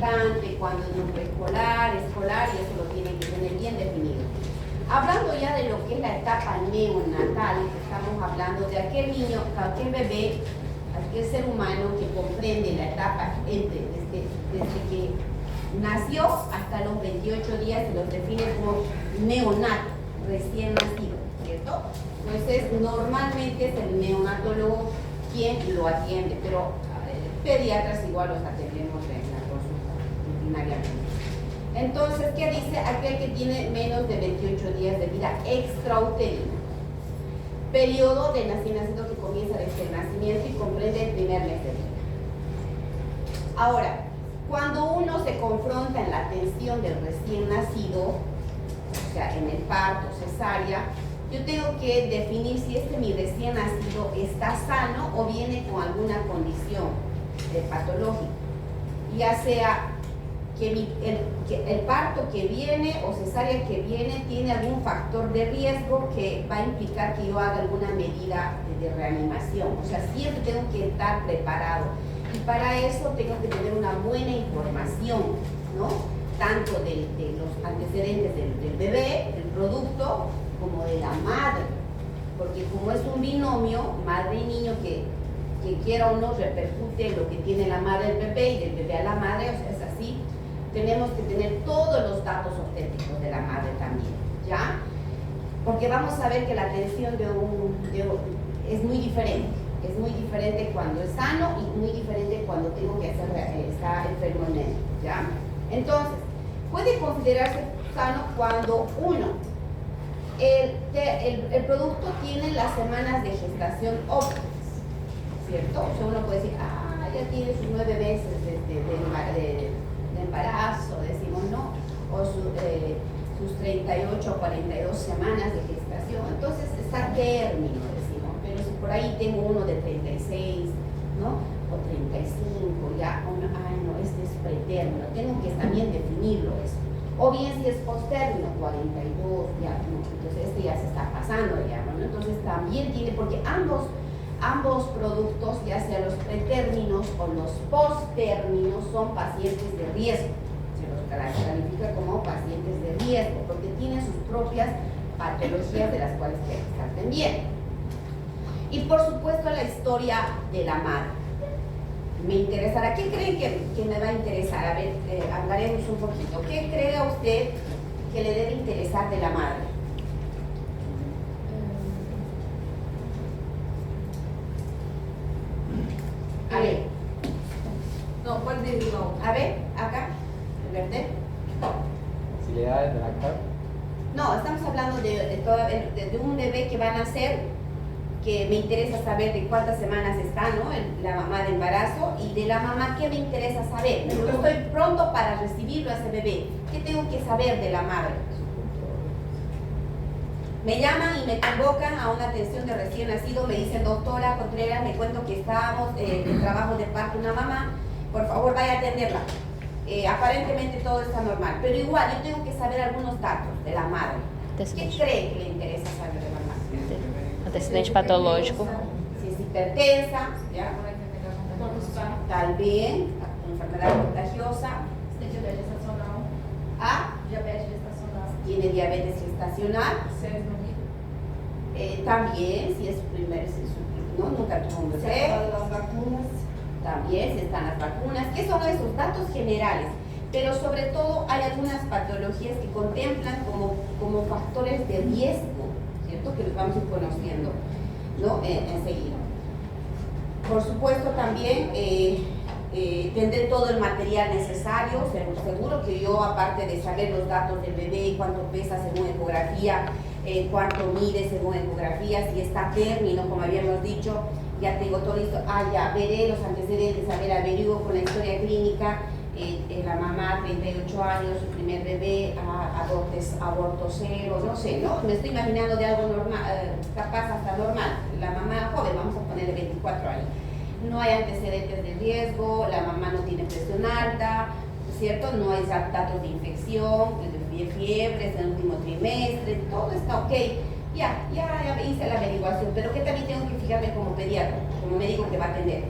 lactante, cuándo es no preescolar, escolar, y eso lo tienen que tener bien definido. Hablando ya de lo que es la etapa neonatal, estamos hablando de aquel niño, aquel bebé, aquel ser humano que comprende la etapa desde que nació hasta los 28 días, se los define como neonato, recién nacido, ¿cierto? Entonces, normalmente es el neonatólogo quien lo atiende, pero pediatras igual los atendemos en la consulta rutinariamente. Entonces, ¿qué dice? Aquel que tiene menos de 28 días de vida extrauterina. Periodo de nacimiento que comienza desde el nacimiento y comprende el primer mes de vida. Ahora, cuando uno se confronta en la atención del recién nacido, o sea, en el parto, cesárea, yo tengo que definir si mi recién nacido está sano o viene con alguna condición patológica, ya sea que el parto que viene o cesárea que viene tiene algún factor de riesgo que va a implicar que yo haga alguna medida de reanimación. O sea, siempre tengo que estar preparado y para eso tengo que tener una buena información, ¿no? Tanto de los antecedentes del bebé, del producto, como de la madre, porque como es un binomio, madre y niño, que quiera o no repercute en lo que tiene la madre del bebé y del bebé a la madre, o sea, es así. Tenemos que tener todos los datos auténticos de la madre también, ¿ya? Porque vamos a ver que la atención es muy diferente cuando es sano y muy diferente cuando tengo que está enfermo en él, ¿ya? Entonces, puede considerarse sano cuando el producto tiene las semanas de gestación óptimas, ¿cierto? O sea, uno puede decir, ya tiene sus 9 meses de embarazo, decimos, ¿no? O sus 38 o 42 semanas de gestación. Entonces está término, decimos, pero si por ahí tengo uno de 36, ¿no? O 35, ya, no, este es pretérmino, tengo que también definirlo eso. O bien si es postérmino, 42, ya, ¿no? Entonces este ya se está pasando, ya, ¿no? Entonces también tiene, porque ambos productos, ya sea los pretérminos o los postérminos, son pacientes de riesgo. Se los califica como pacientes de riesgo, porque tienen sus propias patologías de las cuales hay que estar pendiente. Y por supuesto la historia de la madre. Me interesará. ¿Qué creen que me va a interesar? A ver, hablaremos un poquito. ¿Qué cree usted que le debe interesar de la madre? A ver. No, ¿cuál de no? A ver, acá. ¿Verde? ¿Facilidades de lactar? No, estamos hablando de un bebé que va a nacer, que me interesa saber de cuántas semanas está, ¿no? La mamá de embarazo, y de la mamá, ¿qué me interesa saber? Yo estoy pronto para recibirlo a ese bebé. ¿Qué tengo que saber de la madre? Me llaman y me convocan a una atención de recién nacido, me dicen, doctora Contreras, me cuento que estábamos en trabajo de parto una mamá, por favor vaya a atenderla. Aparentemente todo está normal, pero igual yo tengo que saber algunos datos de la madre. ¿Qué cree que le interesa saber de la madre? Antecedente patológico. Si es hipertensa, ¿ya? Tal vez, enfermedad contagiosa. Diabetes gestacional. ¿Ah? Diabetes gestacional. Tiene diabetes gestacional. Séries no vida. También, si es no, nunca tuvo un bebé. Las vacunas. También, si están las vacunas. ¿Qué son esos datos generales? Pero sobre todo hay algunas patologías que contemplan como factores de riesgo, ¿cierto? Que los vamos a ir conociendo, ¿no? Enseguida. Por supuesto también tendré todo el material necesario, seguro que yo, aparte de saber los datos del bebé, cuánto pesa según ecografía, cuánto mide según ecografía, si está término, como habíamos dicho, ya tengo todo listo. Ya veré los antecedentes, averiguo con la historia clínica, la mamá, 38 años, su primer bebé, aborto cero, no sé, ¿no? Me estoy imaginando de algo normal, capaz hasta normal. La mamá joven, vamos a ponerle 24 años. No hay antecedentes de riesgo, la mamá no tiene presión alta, ¿cierto? No hay datos de infección, de fiebres en el último trimestre, todo está ok. Ya hice la averiguación, pero que también tengo que fijarme como pediatra, como médico que va a atender.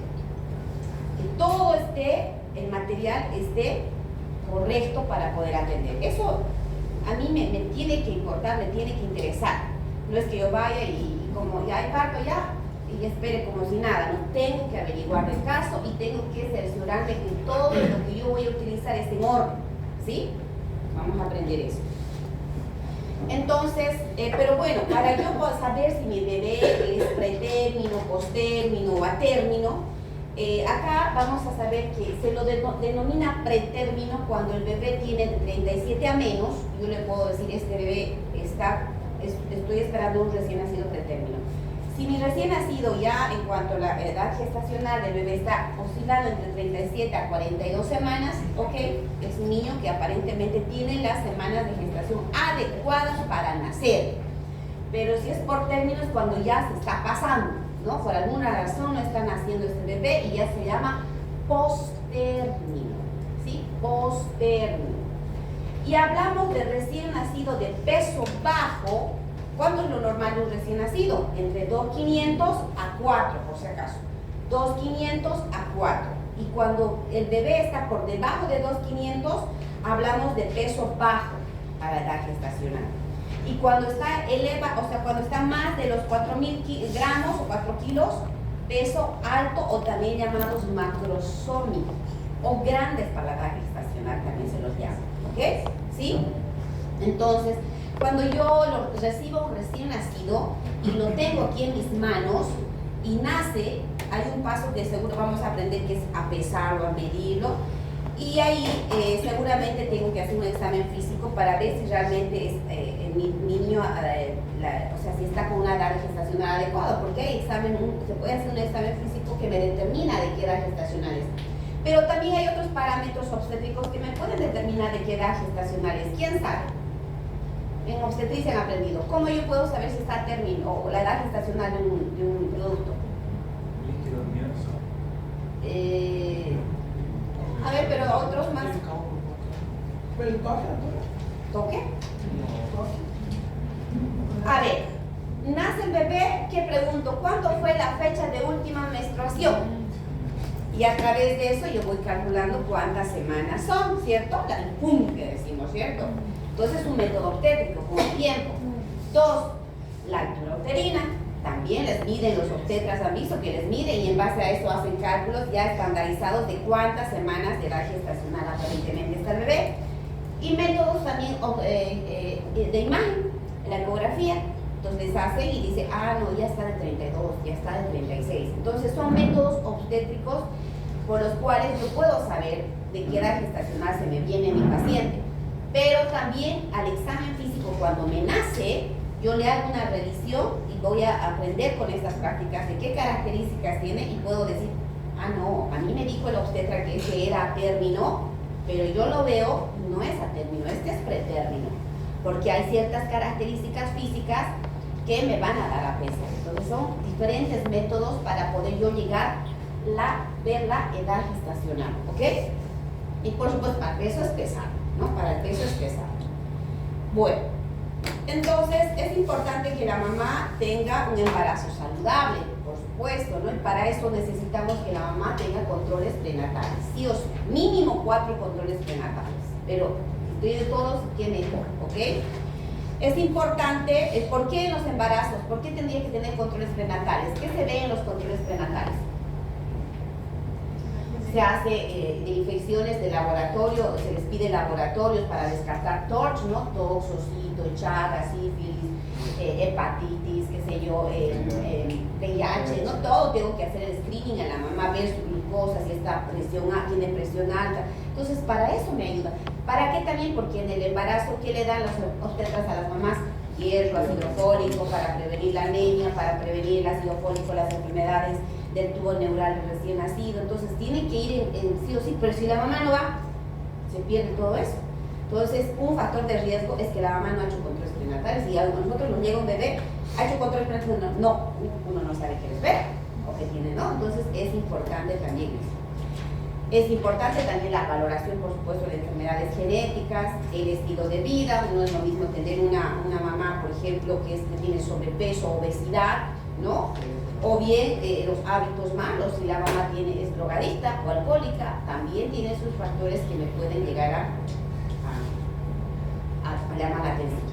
Que todo el material esté correcto para poder atender. Eso a mí me tiene que importar, me tiene que interesar. No es que yo vaya y como ya hay parto ya y espere como si nada. No, tengo que averiguar el caso y tengo que cerciorarme que todo lo que yo voy a utilizar es en orden, ¿sí? Vamos a aprender eso. Entonces, pero bueno, para yo poder saber si mi bebé es pretérmino, postérmino o a término, acá vamos a saber que se lo denomina pretérmino cuando el bebé tiene de 37 a menos. Yo le puedo decir, este bebé estoy esperando un recién nacido pretérmino. Si mi recién nacido ya en cuanto a la edad gestacional del bebé está oscilando entre 37 a 42 semanas, ok, es un niño que aparentemente tiene las semanas de gestación adecuadas para nacer. Pero si es por términos cuando ya se está pasando, ¿no? Por alguna razón no está naciendo este bebé y ya se llama postérmino, ¿sí? Postérmino. Y hablamos de recién nacido de peso bajo. ¿Cuánto es lo normal de un recién nacido? Entre 2.500 a 4, por si acaso. 2.500 a 4. Y cuando el bebé está por debajo de 2.500, hablamos de peso bajo a la edad gestacional. Y cuando está cuando está más de los 4.000 gramos o 4 kilos, peso alto o también llamados macrosómicos o grandes para la edad gestacional también se los llama. ¿Ok? ¿Sí? Entonces, cuando yo lo recibo recién nacido y lo tengo aquí en mis manos y nace, hay un paso que seguro vamos a aprender que es a pesarlo, a medirlo. Y ahí seguramente tengo que hacer un examen físico para ver si realmente es mi niño, o sea, si está con una edad gestacional adecuada, porque hay se puede hacer un examen físico que me determina de qué edad gestacional es. Pero también hay otros parámetros obstétricos que me pueden determinar de qué edad gestacional es. ¿Quién sabe? En obstetricia han aprendido. ¿Cómo yo puedo saber si está a término o la edad gestacional de un producto? Líquido mioso. A ver, pero otros más. Pero el toque, ¿Toque? A ver, nace el bebé, ¿qué pregunto? ¿Cuándo fue la fecha de última menstruación? Y a través de eso yo voy calculando cuántas semanas son, ¿cierto? El pum que decimos, ¿cierto? Entonces es un método obstétrico con el tiempo. 2, la altura uterina. También les miden, los obstetras han visto que les miden y en base a eso hacen cálculos ya estandarizados de cuántas semanas de edad gestacional aparentemente está el bebé. Y métodos también de imagen, la ecografía. Entonces hace y dice, no, ya está de 32, ya está de 36. Entonces son métodos obstétricos por los cuales yo puedo saber de qué edad gestacional se me viene mi paciente. Pero también al examen físico, cuando me nace, yo le hago una revisión y voy a aprender con estas prácticas de qué características tiene y puedo decir, no, a mí me dijo el obstetra que ese era a término, pero yo lo veo, no es a término, este es pretérmino, porque hay ciertas características físicas que me van a dar a peso. Entonces son diferentes métodos para poder yo llegar ver la edad gestacional, ¿ok? Y por supuesto, para el peso es pesado, ¿no? Para el peso es pesado. Bueno, entonces es importante que la mamá tenga un embarazo saludable, por supuesto, ¿no? Y para eso necesitamos que la mamá tenga controles prenatales, sí o sí, mínimo 4 controles prenatales, pero de todos tiene uno, ¿ok? Es importante, ¿por qué en los embarazos? ¿Por qué tendría que tener controles prenatales? ¿Qué se ve en los controles prenatales? Se hace de infecciones de laboratorio, se les pide laboratorios para descartar TORCH, ¿no? Toxocito, Chagas, sífilis, hepatitis, qué sé yo, VIH, ¿no? Todo tengo que hacer el screening a la mamá, ver su glucosa, si está tiene presión alta. Entonces, para eso me ayuda. ¿Para qué también? Porque en el embarazo, ¿qué le dan los obstetras a las mamás? Hierro, ácido fólico, para prevenir la anemia, para prevenir el ácido fólico, las enfermedades del tubo neural del recién nacido. Entonces tiene que ir en sí o sí, pero si la mamá no va, se pierde todo eso. Entonces un factor de riesgo es que la mamá no ha hecho controles prenatales y a nosotros nos llega un bebé, ha hecho controles prenatales, no, uno no sabe qué espera o qué tiene, ¿no? Entonces es importante también eso. Es importante también la valoración, por supuesto, de enfermedades genéticas, el estilo de vida. No es lo mismo tener una mamá, por ejemplo, que tiene sobrepeso, obesidad, ¿no? O bien los hábitos malos, si la mamá es drogadicta o alcohólica, también tiene sus factores que me pueden llegar a llamar la atención.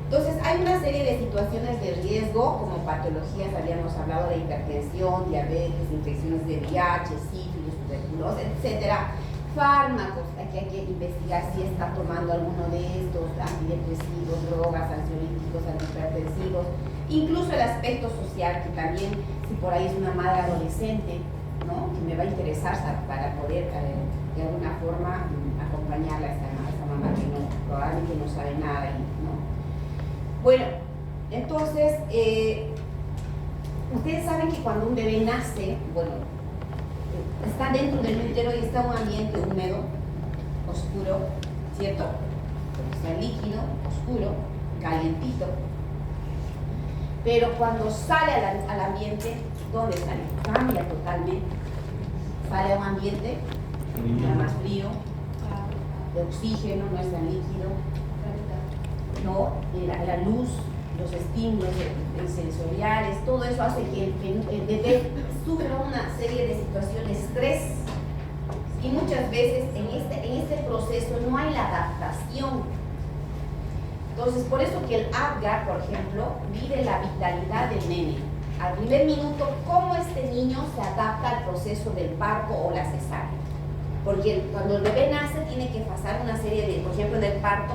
Entonces, hay una serie de situaciones de riesgo, como patologías, habíamos hablado de hipertensión, diabetes, infecciones de VIH, sífilis, tuberculosis, etcétera. Fármacos, aquí hay que investigar si está tomando alguno de estos, antidepresivos, drogas, ansiolíticos, antihipertensivos, incluso el aspecto social, que también, si por ahí es una madre adolescente, ¿no?, que me va a interesar para poder de alguna forma acompañarla a esa mamá que probablemente no sabe nada, ¿no? Bueno, entonces, ustedes saben que cuando un bebé nace, bueno, está dentro del útero y está en un ambiente húmedo, oscuro, ¿cierto? Está líquido, oscuro, calientito. Pero cuando sale al ambiente, ¿dónde sale? Cambia totalmente. Sale a un ambiente ya más frío, de oxígeno, no es tan líquido, ¿no? La luz, los estímulos sensoriales, todo eso hace que el bebé sufra una serie de situaciones de estrés, y muchas veces en este proceso no hay la adaptación. Entonces, por eso que el Apgar, por ejemplo, mide la vitalidad del nene. Al primer minuto, cómo este niño se adapta al proceso del parto o la cesárea. Porque cuando el bebé nace tiene que pasar una serie de, por ejemplo, en el parto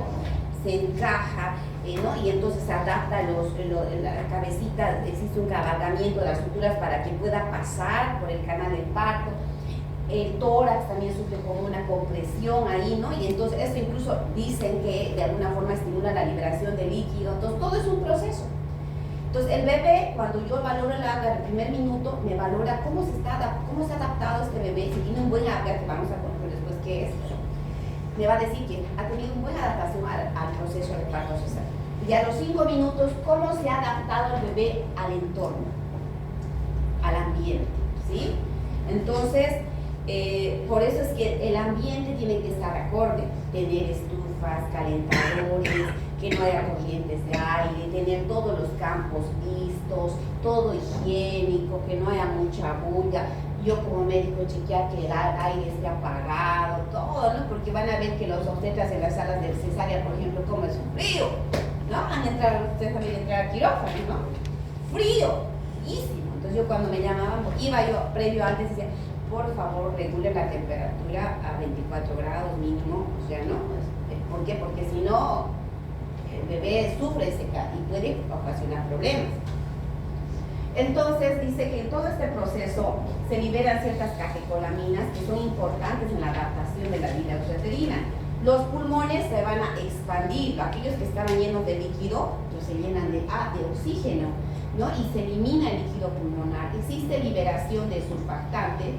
se encaja, ¿no? Y entonces se adapta la cabecita, existe un cabalgamiento de las estructuras para que pueda pasar por el canal del parto. El tórax también sufre como una compresión ahí, ¿no? Y entonces esto incluso dicen que de alguna forma estimula la liberación de líquido. Entonces todo es un proceso. Entonces el bebé, cuando yo valoro el Apgar el primer minuto, me valora cómo se ha adaptado este bebé, si tiene un buen Apgar, que vamos a conocer después qué es, me va a decir que ha tenido una buena adaptación al proceso de parto cesáreo. Y a los 5 minutos, cómo se ha adaptado el bebé al entorno, al ambiente, ¿sí? Entonces, por eso es que el ambiente tiene que estar acorde, tener estufas, calentadores, que no haya corrientes de aire, tener todos los campos listos, todo higiénico, que no haya mucha bulla. Yo como médico chequear que el aire esté apagado, todo, ¿no? Porque van a ver que los obstetras en las salas de cesárea, por ejemplo, como es un frío, ¿no? Ustedes van a entrar al quirófano, ¿no? Frío, fríísimo. Entonces yo cuando me llamaban, iba yo previo antes y decía, por favor, regule la temperatura a 24 grados mínimo, o sea, ¿no? ¿Por qué? Porque si no, el bebé sufre seca y puede ocasionar problemas. Entonces dice que en todo este proceso se liberan ciertas catecolaminas que son importantes en la adaptación de la vida uterina. Los pulmones se van a expandir, aquellos que estaban llenos de líquido, pues se llenan de oxígeno, ¿no? Y se elimina el líquido pulmonar. Existe liberación de surfactante,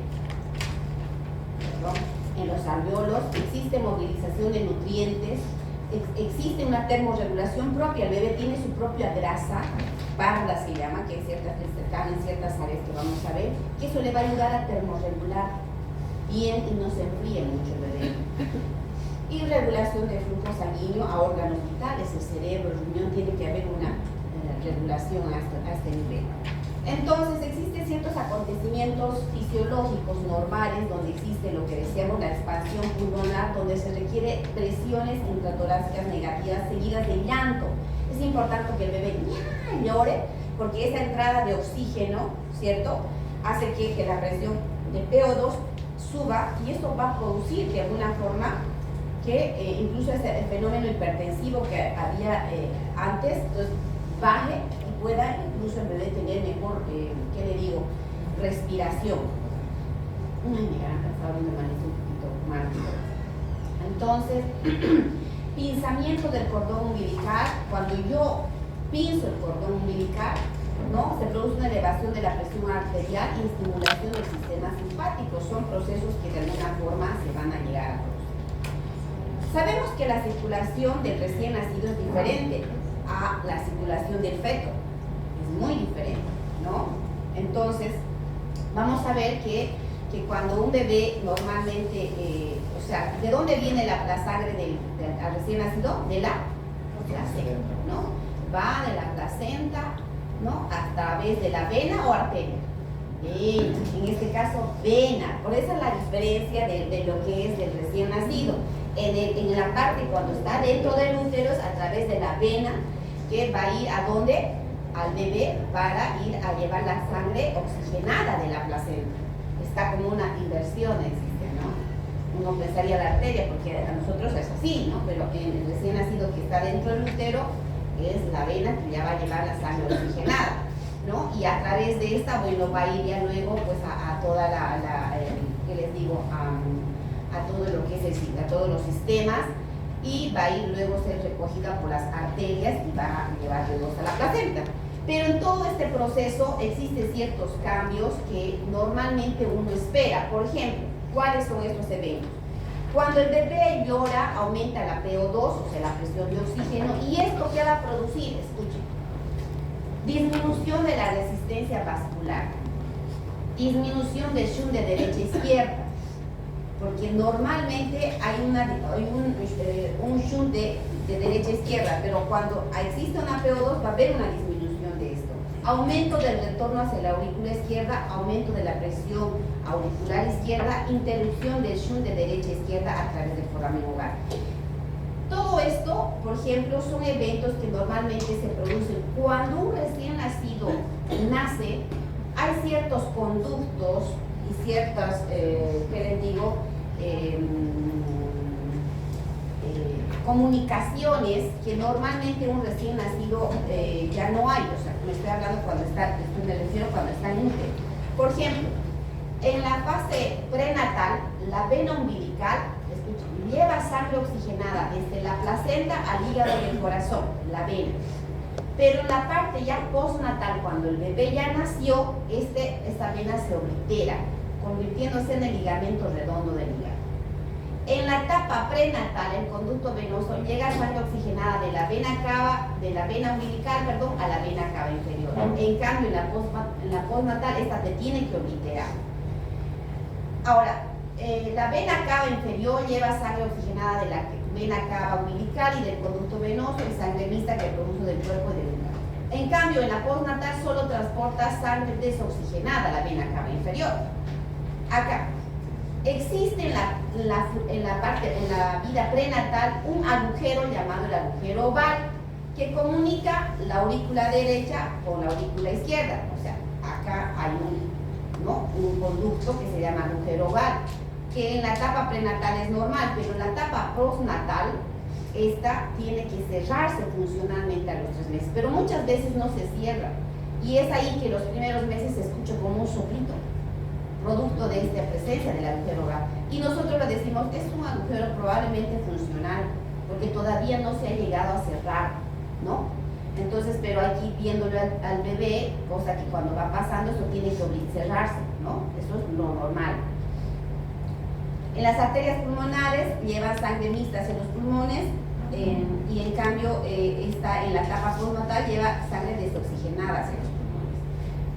en los alveolos, existe movilización de nutrientes, existe una termorregulación propia, el bebé tiene su propia grasa, parda se llama, que es están en ciertas áreas que vamos a ver, que eso le va a ayudar a termorregular bien y no se enfríe mucho el bebé. Y regulación de flujo sanguíneo a órganos vitales, el cerebro, el riñón, tiene que haber una regulación a este nivel. Entonces existen ciertos acontecimientos fisiológicos normales donde existe lo que decíamos la expansión pulmonar, donde se requiere presiones intratorácicas negativas seguidas de llanto. Es importante que el bebé llore porque esa entrada de oxígeno, ¿cierto?, hace que la presión de PO2 suba y eso va a producir de alguna forma que incluso ese fenómeno hipertensivo que había antes, entonces baje y pueda incluso el bebé tener mejor, ¿qué le digo?, respiración. Ay, me han me amanece un poquito mal. Entonces, pinzamiento del cordón umbilical. Cuando yo pinzo el cordón umbilical, ¿no?, se produce una elevación de la presión arterial y estimulación del sistema simpático. Son procesos que de alguna forma se van a llegar a producir. Sabemos que la circulación del recién nacido es diferente a la circulación del feto. Es muy diferente, ¿no? Entonces, vamos a ver que cuando un bebé normalmente, o sea, ¿de dónde viene la sangre del recién nacido? De la placenta, ¿no? Va de la placenta ¿no? A través de la vena o arteria. Vena, en este caso vena. Por eso es la diferencia de lo que es del recién nacido. En la parte cuando está dentro del útero es a través de la vena que va a ir a dónde? Al bebé para ir a llevar la sangre oxigenada de la placenta. Está como una inversión, existe, ¿no? Uno pensaría la arteria porque a nosotros es así, ¿no? Pero en el recién nacido que está dentro del útero es la vena que ya va a llevar la sangre oxigenada, ¿no? Y a través de esta, bueno, va a ir ya luego pues a toda ¿qué les digo? A todo lo que es a todos los sistemas, y va a ir luego a ser recogida por las arterias y va a llevar luego a la placenta. Pero en todo este proceso existen ciertos cambios que normalmente uno espera. Por ejemplo, ¿cuáles son estos eventos? Cuando el bebé llora, aumenta la PO2, o sea, la presión de oxígeno, y esto ¿qué va a producir? Escuchen. Disminución de la resistencia vascular, disminución del shunt de derecha a izquierda, porque normalmente hay un shunt de derecha a izquierda, pero cuando existe una PO2 va a haber una disminución de esto. Aumento del retorno hacia la aurícula izquierda, aumento de la presión auricular izquierda, interrupción del shunt de derecha a izquierda a través del foramen ovar. Todo esto, por ejemplo, son eventos que normalmente se producen cuando un recién nacido nace. Hay ciertos conductos y ciertas, ¿qué les digo? Comunicaciones que normalmente un recién nacido ya no hay. O sea, me estoy hablando me refiero cuando está en útero. Por ejemplo, en la fase prenatal, la vena umbilical, escuchen, lleva sangre oxigenada desde la placenta al hígado del corazón, la vena. Pero en la parte ya postnatal, cuando el bebé ya nació, esta vena se oblitera, convirtiéndose en el ligamento redondo del hígado. En la etapa prenatal, el conducto venoso llega sangre oxigenada de la vena umbilical, a la vena cava inferior. En cambio, en la postnatal, esta te tiene que obliterar. Ahora, la vena cava inferior lleva sangre oxigenada de la vena cava umbilical y del conducto venoso y sangre mixta que produce del cuerpo y del hígado. En cambio, en la postnatal solo transporta sangre desoxigenada la vena cava inferior. Acá, existe en la vida prenatal un agujero llamado el agujero oval que comunica la aurícula derecha con la aurícula izquierda. O sea, acá hay un conducto que se llama agujero oval, que en la etapa prenatal es normal, pero en la etapa postnatal esta tiene que cerrarse funcionalmente a los 3 meses, pero muchas veces no se cierra, y es ahí que los primeros meses se escucha como un soplito, producto de esta presencia del agujero oval, y nosotros le decimos es un agujero probablemente funcional, porque todavía no se ha llegado a cerrar, ¿no? Entonces, pero aquí viéndolo al bebé, cosa que cuando va pasando eso tiene que cerrarse, ¿no? Eso es lo normal. En las arterias pulmonares llevan sangre mixta hacia los pulmones, y en cambio en la etapa postnatal lleva sangre desoxigenada hacia los pulmones.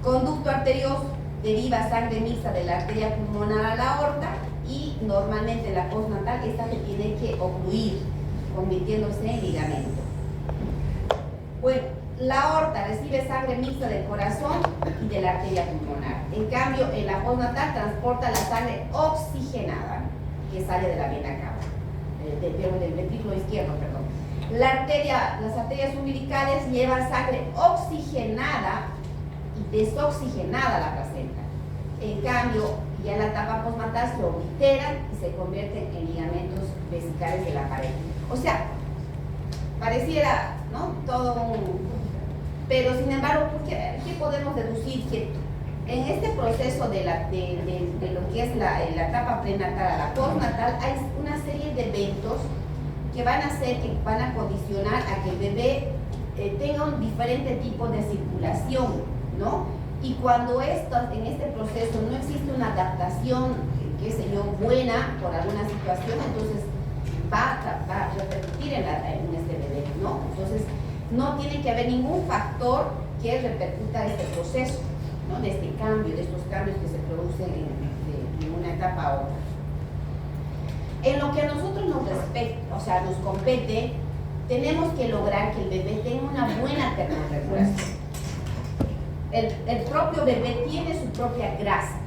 Conducto arterioso deriva sangre mixta de la arteria pulmonar a la aorta, y normalmente en la postnatal esta se tiene que ocluir, convirtiéndose en ligamento. Bueno, la aorta recibe sangre mixta del corazón y de la arteria pulmonar. En cambio, en la postnatal transporta la sangre oxigenada que sale de la vena cava, del ventrículo izquierdo, perdón. Las arterias umbilicales llevan sangre oxigenada y desoxigenada a la placenta. En cambio, ya en la etapa postnatal se obliteran y se convierten en ligamentos vesicales de la pared. O sea, pareciera, ¿no? Pero sin embargo, ¿qué podemos deducir? Que en este proceso de lo que es la etapa prenatal a la postnatal hay una serie de eventos que van a hacer, que van a condicionar a que el bebé tenga un diferente tipo de circulación, ¿no? Y cuando en este proceso no existe una adaptación, qué sé yo, buena por alguna situación, entonces va a repercutir en este bebé, ¿no? Entonces, no tiene que haber ningún factor que repercuta este proceso, ¿no? De este cambio, de estos cambios que se producen en una etapa a otra. En lo que a nosotros nos respecta, o sea, nos compete, tenemos que lograr que el bebé tenga una buena termorregulación. el propio bebé tiene su propia grasa.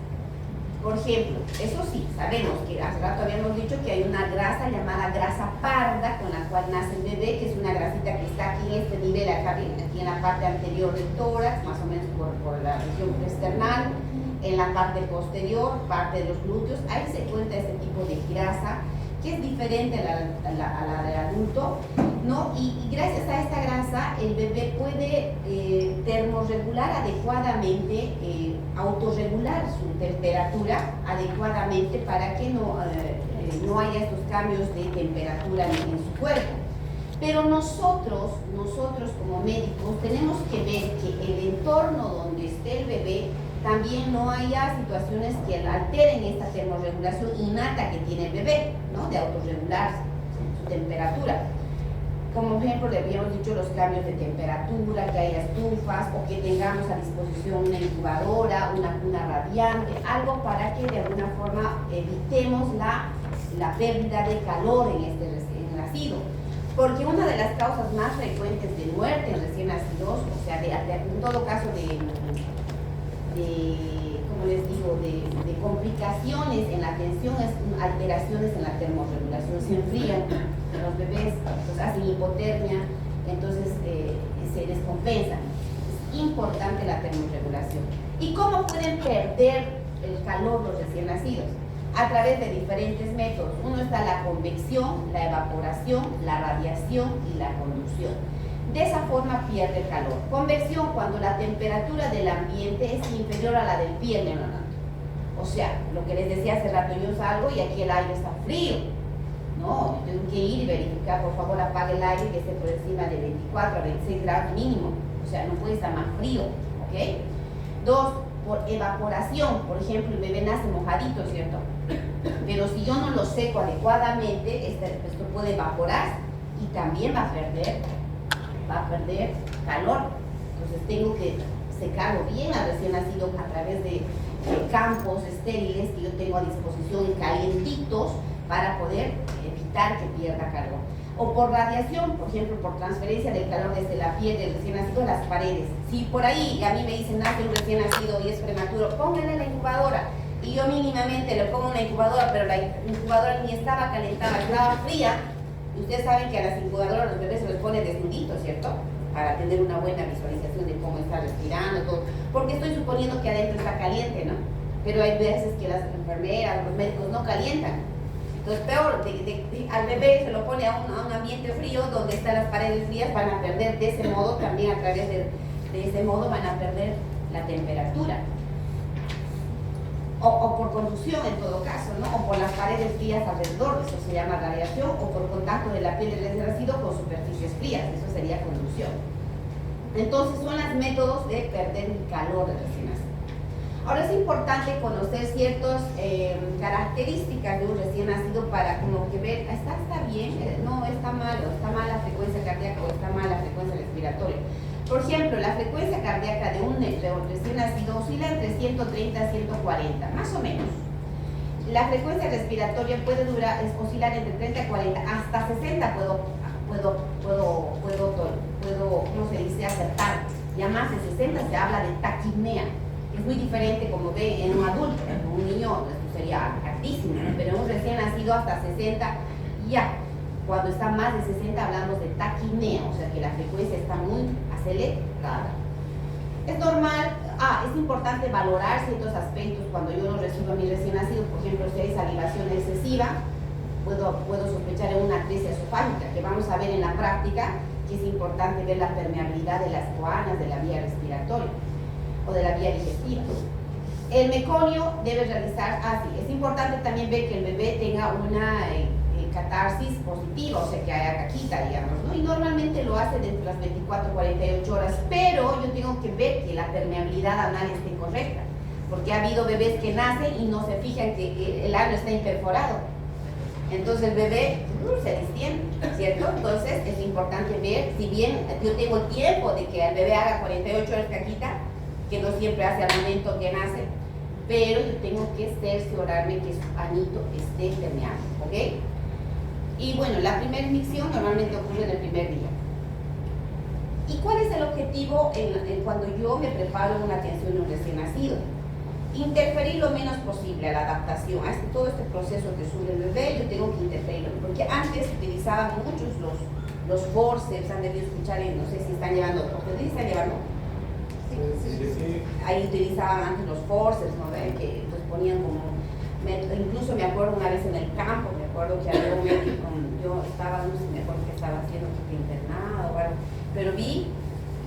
Por ejemplo, eso sí, sabemos que hace rato habíamos dicho que hay una grasa llamada grasa parda con la cual nace el bebé, que es una grasita que está aquí en este nivel, acá bien, aquí en la parte anterior del tórax, más o menos por la región external, en la parte posterior, parte de los glúteos, ahí se encuentra este tipo de grasa que es diferente a la del adulto, ¿no? Y gracias a esta grasa el bebé puede termorregular adecuadamente, autorregular su temperatura adecuadamente para que no haya estos cambios de temperatura en su cuerpo. Pero nosotros como médicos tenemos que ver que el entorno donde esté el bebé también no haya situaciones que alteren esta termorregulación innata que tiene el bebé, ¿no? De autorregular su temperatura. Como ejemplo, le habíamos dicho los cambios de temperatura, que haya estufas o que tengamos a disposición una incubadora, una cuna radiante, algo para que de alguna forma evitemos la pérdida de calor en este recién nacido. Porque una de las causas más frecuentes de muerte en recién nacidos, o sea, en todo caso como les digo, de complicaciones en la atención, es alteraciones en la termorregulación, se enfrían los bebés, pues hacen hipotermia, entonces se descompensan. Es importante la termorregulación. ¿Y cómo pueden perder el calor los recién nacidos? A través de diferentes métodos. Uno está la convección, la evaporación, la radiación y la conducción. De esa forma pierde calor. Convección, cuando la temperatura del ambiente es inferior a la del pie neonatal. O sea, lo que les decía hace rato, yo salgo y aquí el aire está frío. No, yo tengo que ir y verificar, por favor apague el aire que esté por encima de 24 a 26 grados mínimo. O sea, no puede estar más frío, ¿ok? 2, por evaporación. Por ejemplo, el bebé nace mojadito, ¿cierto? Pero si yo no lo seco adecuadamente, esto puede evaporar y también va a perder calor. Entonces tengo que secarlo bien al recién nacido a través de campos estériles que yo tengo a disposición calientitos para poder evitar que pierda calor. O por radiación, por ejemplo, por transferencia del calor desde la piel del recién nacido a las paredes. Si por ahí a mí me dicen nace un recién nacido y es prematuro, pónganle la incubadora. Y yo mínimamente le pongo una incubadora, pero la incubadora ni estaba calentada, estaba fría. Y ustedes saben que a las incubadoras los bebés se los pone desnuditos, ¿cierto? Para tener una buena visualización de cómo está respirando, todo. Porque estoy suponiendo que adentro está caliente, ¿no? Pero hay veces que las enfermeras, los médicos no calientan. Entonces, peor, al bebé se lo pone a un ambiente frío donde están las paredes frías, van a perder de ese modo, también a través de ese modo van a perder la temperatura. O por conducción en todo caso, ¿no? O por las paredes frías alrededor, eso se llama radiación, o por contacto de la piel del recién nacido con superficies frías, eso sería conducción. Entonces son los métodos de perder el calor del recién nacido. Ahora es importante conocer ciertas características de un recién nacido para como que ver, ¿está bien? No, está mal, o está mal la frecuencia cardíaca o está mal la frecuencia respiratoria. Por ejemplo, la frecuencia cardíaca de un recién nacido oscila entre 130 a 140, más o menos. La frecuencia respiratoria puede oscilar entre 30 a 40, hasta 60 puedo, ¿cómo se dice?, acertar. Ya más de 60 se habla de taquipnea. Es muy diferente como ve en un adulto, en un niño esto sería altísimo, ¿no? Pero en un recién nacido hasta 60 ya. Cuando está más de 60 hablamos de taquipnea, o sea que la frecuencia está muy acelerada. Es normal, es importante valorar ciertos aspectos cuando yo no recibo a mi recién nacido. Por ejemplo, si hay salivación excesiva, puedo sospechar en una atresia esofágica, que vamos a ver en la práctica que es importante ver la permeabilidad de las coanas de la vía respiratoria o de la vía digestiva. El meconio debe realizar así. Es importante también ver que el bebé tenga una catarsis positiva, o sea que haya caquita, digamos, ¿no? Y normalmente lo hace dentro de las 24 48 horas, pero yo tengo que ver que la permeabilidad anal esté correcta, porque ha habido bebés que nacen y no se fijan que el ano está imperforado. Entonces el bebé se distiende, ¿cierto? Entonces es importante ver, si bien yo tengo tiempo de que el bebé haga 48 horas caquita, que no siempre hace al momento que nace, pero yo tengo que cerciorarme que su anito esté permeable, ¿ok? Y bueno, la primera micción normalmente ocurre en el primer día. ¿Y cuál es el objetivo cuando yo me preparo en una atención de un recién nacido? Interferir lo menos posible a la adaptación, a todo este proceso que sube el bebé, yo tengo que interferir, porque antes utilizaban muchos los forceps, han debido escuchar, no sé si están llevando, ¿ustedes están llevando? Sí. Ahí utilizaban antes los forceps, ¿no? Que los ponían como, incluso me acuerdo una vez en el campo, me acuerdo que había un médico, yo estaba, no sé, me acuerdo que estaba haciendo internado, bueno, pero vi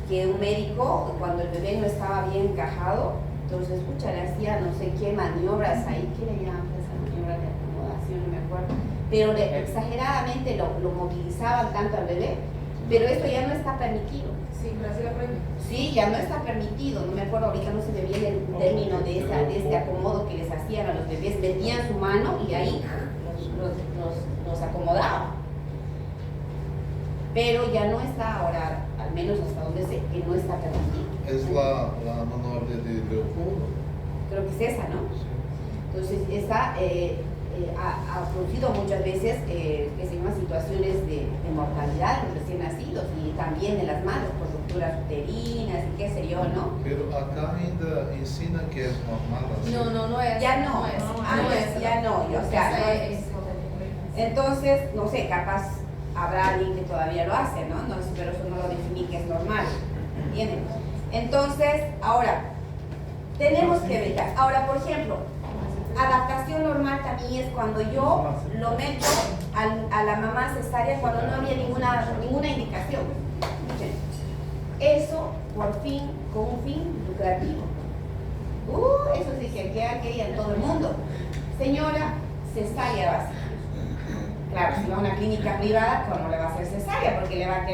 que un médico, cuando el bebé no estaba bien encajado, entonces, escucha, le hacía no sé qué maniobras ahí, ¿qué le llaman esa maniobra de acomodación? No me acuerdo, pero exageradamente lo movilizaban tanto al bebé, pero esto ya no está permitido. Sí, gracias a la premia. Sí, ya no está permitido, no me acuerdo ahorita, no se me viene el término de este acomodo que les hacían a los bebés, metían su mano y ahí los acomodaban. Pero ya no está ahora, al menos hasta donde sé, que no está permitido. Es la maniobra de Leopoldo. Creo que es esa, ¿no? Entonces, esta ha producido muchas veces que se llaman situaciones de mortalidad de los recién nacidos y también de las madres por rupturas uterinas y qué sé yo, ¿no? Pero acá ainda ensina que es normal así. No es. Ya no, ya no, o sea, entonces, no sé, capaz habrá alguien que todavía lo hace, ¿no? Pero eso no lo definí que es normal, ¿entienden? Entonces, ahora, tenemos que ver, ahora, por ejemplo, adaptación normal también es cuando yo lo meto a la mamá cesárea cuando no había ninguna indicación. Eso, por fin, con un fin lucrativo. Eso sí que quería en todo el mundo. Señora, cesárea básica. Claro, si va a una clínica privada, ¿cómo le va a hacer cesárea? Porque le va a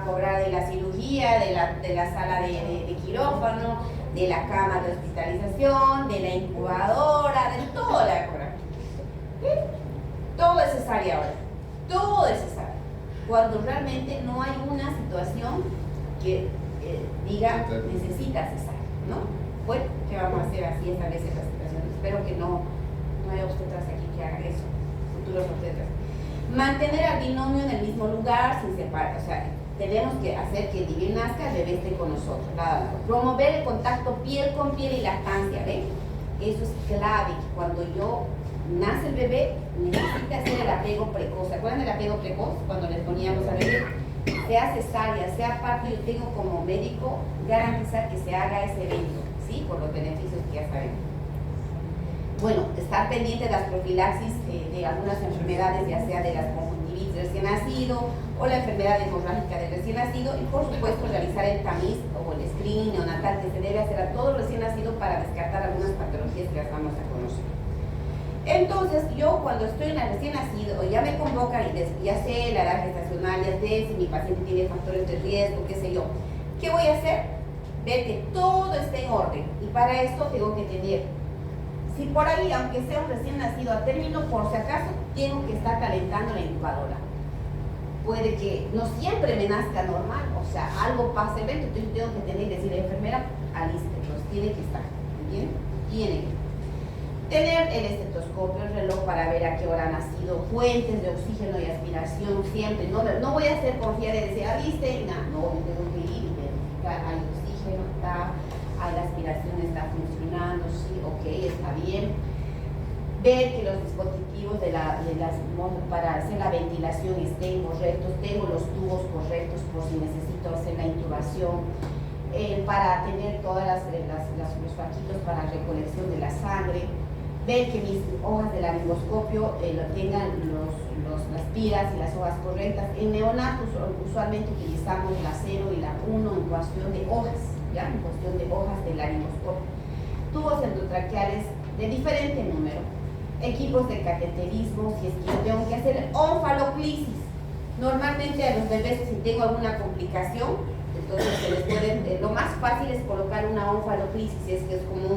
cobrar de la cirugía, de la sala de quirófano, de la cama de hospitalización, de la incubadora, de todo le va a cobrar. ¿Sí? Todo es cesárea ahora. Todo es cesárea. Cuando realmente no hay una situación que diga necesita cesárea, ¿no? Bueno, ¿qué vamos a hacer? Así establece la situación. Espero que no haya obstetras aquí que hagan eso. Futuros obstetras. Mantener al binomio en el mismo lugar sin separar, o sea, tenemos que hacer que el bebé nazca, el bebé esté con nosotros. Promover el contacto piel con piel y lactancia, ¿ven? Eso es clave, que cuando nace el bebé, necesita hacer el apego precoz. ¿Se acuerdan del apego precoz? Cuando les poníamos al bebé, sea cesárea, sea parto, yo tengo como médico garantizar que se haga ese evento, ¿sí? Por los beneficios que ya sabemos. Bueno, estar pendiente de las profilaxis de algunas enfermedades, ya sea de las conjuntivitis del recién nacido o la enfermedad hemorrágica del recién nacido, y por supuesto realizar el tamiz o el screening neonatal que se debe hacer a todo el recién nacido para descartar algunas patologías que las vamos a conocer. Entonces, yo cuando estoy en el recién nacido, o ya me convocan y ya sé la edad gestacional, ya sé si mi paciente tiene factores de riesgo, qué sé yo, ¿qué voy a hacer? Ver que todo esté en orden, y para esto tengo que tener, si por ahí, aunque sea un recién nacido a término, por si acaso, tengo que estar calentando la incubadora. Puede que no siempre me nazca normal, o sea, algo pase, entonces tengo que tener que decir, enfermera, aliste, entonces tiene que estar, ¿entienden? Tiene que tener el estetoscopio, el reloj para ver a qué hora ha nacido, fuentes de oxígeno y aspiración siempre, no voy a ser confiada de decir, aliste, no, me tengo que ir y verificar, hay oxígeno, la aspiración está funcionando, sí, ok, está bien. Ver que los dispositivos para hacer la ventilación estén correctos, tengo los tubos correctos por si necesito hacer la intubación, para tener todas los faquitos para recolección de la sangre, ver que mis hojas del laringoscopio tengan las piras y las hojas correctas. En neonatos usualmente utilizamos la 0 y la 1 en cuestión de hojas, ¿ya? En cuestión de hojas del laringoscopio. Tubos endotraqueales de diferente número. Equipos de cateterismo, si es que yo tengo que hacer onfaloclisis. Normalmente a los bebés, si tengo alguna complicación, entonces se les puede, lo más fácil es colocar una onfaloclisis, es que es como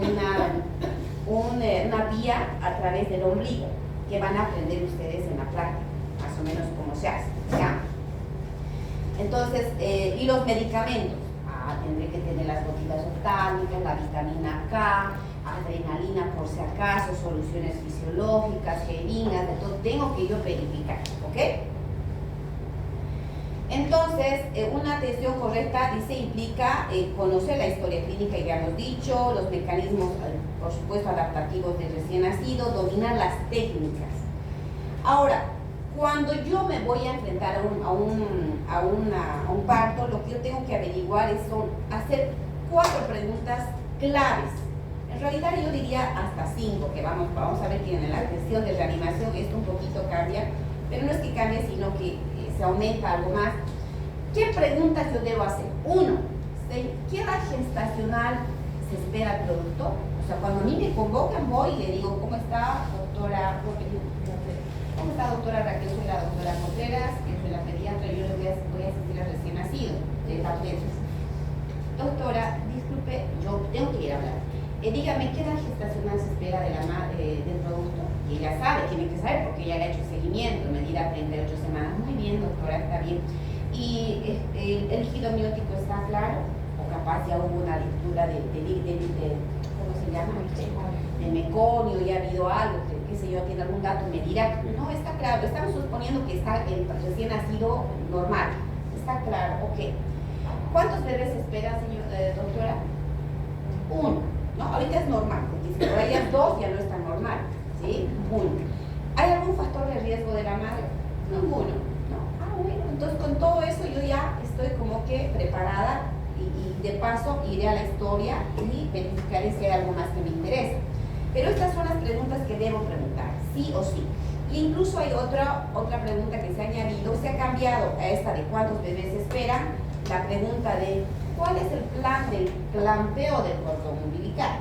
una vía a través del ombligo, que van a aprender ustedes en la práctica, más o menos cómo se hace, ¿ya? Entonces, y los medicamentos, tendré que tener las gotitas oftálmicas, la vitamina K, adrenalina por si acaso, soluciones fisiológicas, jeringas, de todo, tengo que yo verificar, ¿ok? Entonces, Entonces, una atención correcta, dice, implica conocer la historia clínica, ya hemos dicho, los mecanismos, por supuesto, adaptativos del recién nacido, dominar las técnicas. Ahora, cuando yo me voy a enfrentar a un parto, lo que yo tengo que averiguar son hacer 4 preguntas claves. En realidad yo diría hasta 5, que vamos a ver que en la atención de reanimación esto un poquito cambia, pero no es que cambie, sino que se aumenta algo más. ¿Qué preguntas yo debo hacer? 1, ¿qué edad gestacional se espera el producto? O sea, cuando a mí me convocan voy y le digo, ¿cómo está, doctora? ¿Cómo está, doctora Raquel? Soy la doctora Contreras, que soy la pediatra, yo le voy a asistir al recién nacido de Tabletes. Doctora, disculpe, yo tengo que ir a hablar. Dígame, ¿qué edad gestacional se espera del producto? Y ella sabe, tiene que saber, porque ella le ha hecho seguimiento, medida 38 semanas. Muy bien, doctora, está bien. ¿Y el líquido amniótico está claro? O capaz ya hubo una lectura de ¿cómo se llama? De meconio, ya ha habido algo, qué sé yo, tiene algún dato, me dirá, no, está claro, estamos suponiendo que está el recién nacido normal. Está claro, ok. ¿Cuántos bebés espera, doctora? 1. ¿No? Ahorita es normal, porque si por ahí es 2 ya no es tan normal, ¿sí? 1. ¿Hay algún factor de riesgo de la madre? Ninguno, ¿no? Ah, bueno, entonces con todo eso yo ya estoy como que preparada y de paso iré a la historia y verificaré si hay algo más que me interesa. Pero estas son las preguntas que debo preguntar, sí o sí. Y incluso hay otra pregunta que se ha añadido, se ha cambiado a esta de cuántos bebés esperan, la pregunta de ¿cuál es el plan del clampeo del cordón umbilical?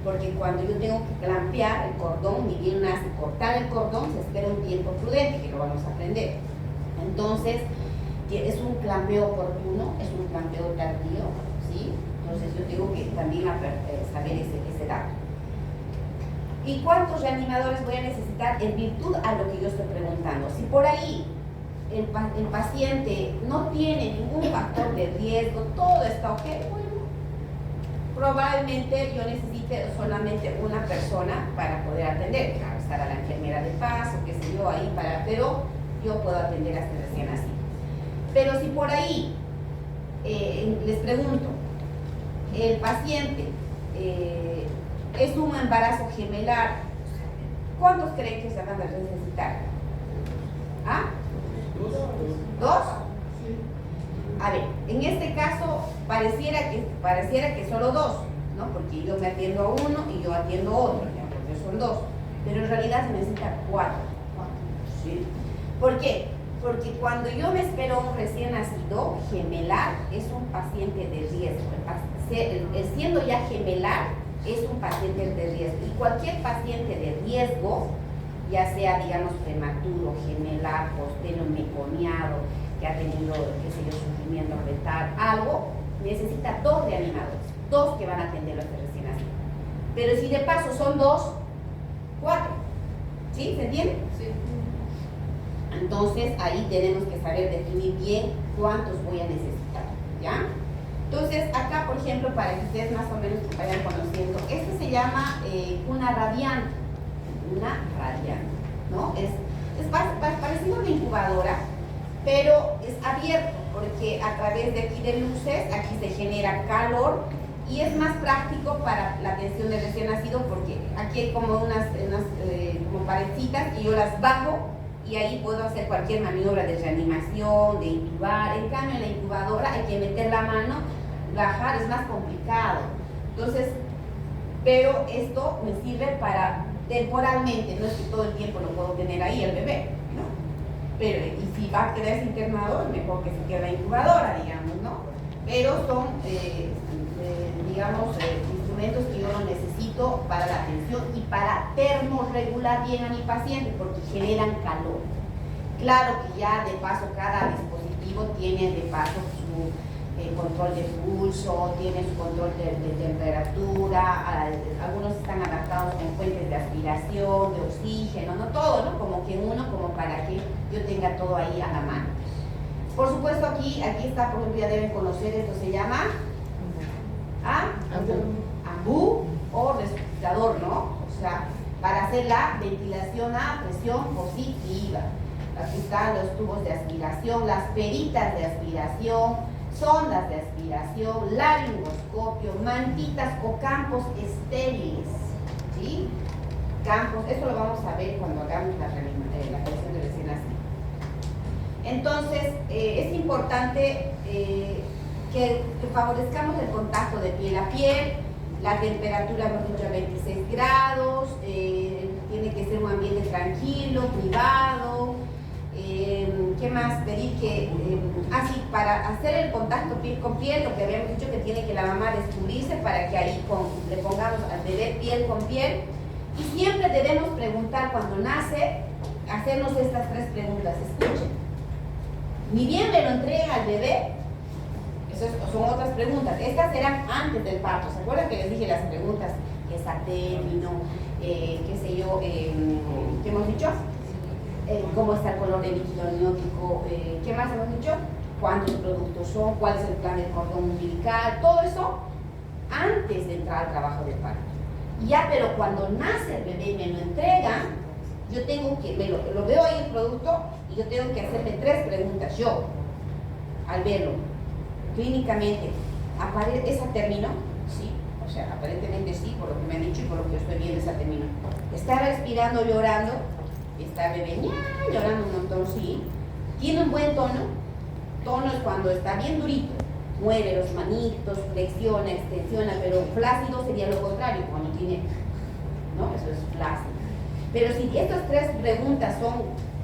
Porque cuando yo tengo que clampear el cordón, ni bien nace cortar el cordón, se espera un tiempo prudente, que lo vamos a aprender. Entonces, es un clampeo oportuno, es un clampeo tardío, ¿sí? Entonces yo tengo que también saber ese dato. ¿Y cuántos reanimadores voy a necesitar en virtud a lo que yo estoy preguntando? Si por ahí el paciente no tiene ningún factor de riesgo, todo está ok, bueno, probablemente yo necesite solamente una persona para poder atender. Claro, estará la enfermera de paso, qué sé yo, ahí pero yo puedo atender hasta recién nacido. Pero si por ahí, les pregunto, el paciente es un embarazo gemelar, ¿cuántos creen que se van a necesitar? ¿Ah? 2. A ver, en este caso pareciera que solo 2, ¿no? Porque yo me atiendo a uno y yo atiendo a otro, ¿ya? Porque son 2. Pero en realidad se necesita 4. ¿Sí? ¿Por qué? Porque cuando yo me espero un recién nacido gemelar, es un paciente de riesgo. El siendo ya gemelar, es un paciente de riesgo. Y cualquier paciente de riesgo, ya sea, digamos, prematuro, gemelar, postero, meconiado, que ha tenido, qué sé yo, sufrimiento fetal, algo, necesita 2 reanimadores, 2 que van a atenderlo a este recién nacido. Pero si de paso son 2, 4. ¿Sí? ¿Se entiende? Sí. Entonces, ahí tenemos que saber definir bien cuántos voy a necesitar, ¿ya? Entonces, acá, por ejemplo, para que ustedes más o menos vayan conociendo, este se llama una radiante, ¿no? Es parecido a una incubadora, pero es abierto, porque a través de aquí de luces, aquí se genera calor, y es más práctico para la atención del recién nacido, porque aquí hay como unas como paredcitas, y yo las bajo, y ahí puedo hacer cualquier maniobra de reanimación, de intubar. En cambio, en la incubadora hay que meter la mano, bajar, es más complicado. Entonces, pero esto me sirve para temporalmente, no es que todo el tiempo lo puedo tener ahí el bebé, ¿no? Pero, y si va a quedarse internado, mejor que se quede la incubadora, digamos, ¿no? Pero son, digamos, instrumentos que yo no necesito para la atención y para termorregular bien a mi paciente, porque generan calor. Claro que ya de paso cada dispositivo tiene de paso su control de pulso, tiene su control de temperatura, algunos están adaptados con fuentes de aspiración, de oxígeno, no todo, ¿no? Como que uno, como para que yo tenga todo ahí a la mano. Por supuesto aquí está, por ejemplo, ya deben conocer, esto se llama ambú o respirador, ¿no? O sea, para hacer la ventilación a presión positiva. Aquí están los tubos de aspiración, las peritas de aspiración, sondas de aspiración, laringoscopio, mantitas o campos estériles, ¿sí? Campos, eso lo vamos a ver cuando hagamos la creación de recién nacido. Entonces, es importante que favorezcamos el contacto de piel a piel, la temperatura a 26 grados, tiene que ser un ambiente tranquilo, privado. ¿Qué más? Pedir que, para hacer el contacto piel con piel, lo que habíamos dicho que tiene que la mamá descubrirse para que ahí le pongamos al bebé piel con piel. Y siempre debemos preguntar cuando nace, hacernos estas 3 preguntas. Escuchen, ni bien me lo entregan al bebé, son otras preguntas. Estas eran antes del parto. ¿Se acuerdan que les dije las preguntas? ¿Qué es a término? ¿Qué sé yo? ¿Qué hemos dicho? ¿Cómo está el color del líquido amniótico? ¿Qué más hemos dicho? ¿Cuántos productos son? ¿Cuál es el plan del cordón umbilical? Todo eso antes de entrar al trabajo de parto. Ya, pero cuando nace el bebé y me lo entregan, yo tengo que, lo veo ahí el producto y yo tengo que hacerme 3 preguntas yo, al verlo. Clínicamente, ¿es a término? Sí, o sea, aparentemente sí, por lo que me han dicho y por lo que yo estoy viendo es a término. ¿Está respirando, llorando? ¿Está bebé llorando un montón? Sí. ¿Tiene un buen tono? Tono es cuando está bien durito, mueve los manitos, flexiona, extensiona, pero flácido sería lo contrario, cuando tiene, ¿no? Eso es flácido. Pero si estas 3 preguntas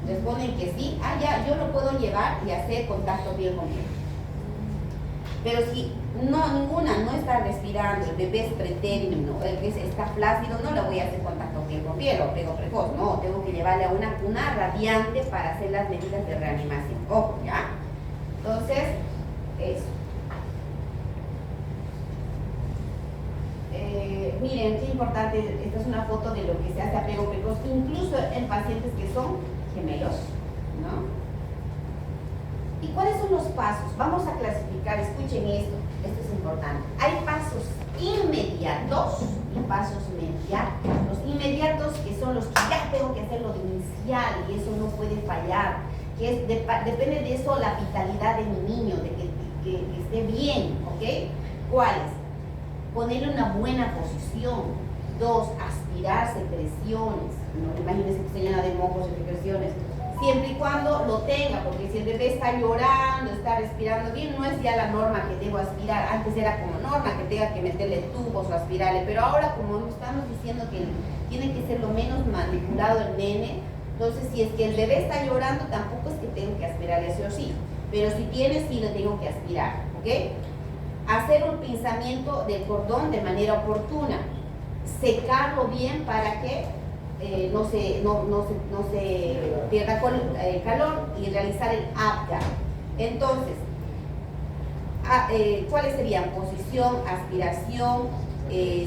responden que sí, ya, yo lo puedo llevar y hacer contacto piel con piel. Pero si ninguna no está respirando, el bebé es pretérmino, el que está flácido, no le voy a hacer contacto piel con piel o pego precoz, no, tengo que llevarle a una radiante para hacer las medidas de reanimación. Ojo, ¿ya? Entonces, eso. Miren, qué importante, esta es una foto de lo que se hace apego precoz, incluso en pacientes que son gemelos, ¿no? ¿Y cuáles son los pasos? Vamos a clasificar, escuchen esto es importante. Hay pasos inmediatos y pasos mediatos. Los inmediatos, que son los que ya tengo que hacer lo inicial y eso no puede fallar, que depende de eso la vitalidad de mi niño, de que esté bien, ¿ok? ¿Cuáles? Ponerle una buena posición. 2, aspirar secreciones. No, imagínense que se llena de mocos y secreciones. Siempre y cuando lo tenga, porque si el bebé está llorando, está respirando bien, no es ya la norma que debo aspirar. Antes era como norma que tenga que meterle tubos o aspirarle, pero ahora como estamos diciendo que tiene que ser lo menos manipulado el nene, entonces si es que el bebé está llorando, tampoco es que tengo que aspirarle sí o sí, pero si tiene, sí lo tengo que aspirar, ¿ok? Hacer un pinzamiento del cordón de manera oportuna, secarlo bien para que no se pierda calor y realizar el Apgar. Entonces, ¿cuáles serían? Posición, aspiración,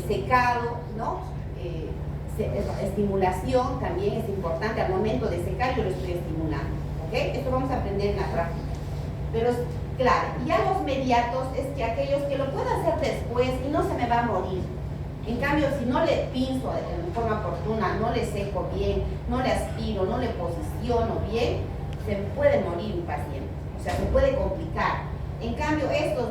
secado, ¿no? Estimulación también es importante. Al momento de secar yo lo estoy estimulando, ¿ok? Esto vamos a aprender en la práctica. Pero claro, ya los mediatos es que aquellos que lo puedo hacer después y no se me va a morir. En cambio, si no le pinzo de forma oportuna, no le seco bien, no le aspiro, no le posiciono bien, se puede morir un paciente, o sea, se puede complicar. En cambio, estos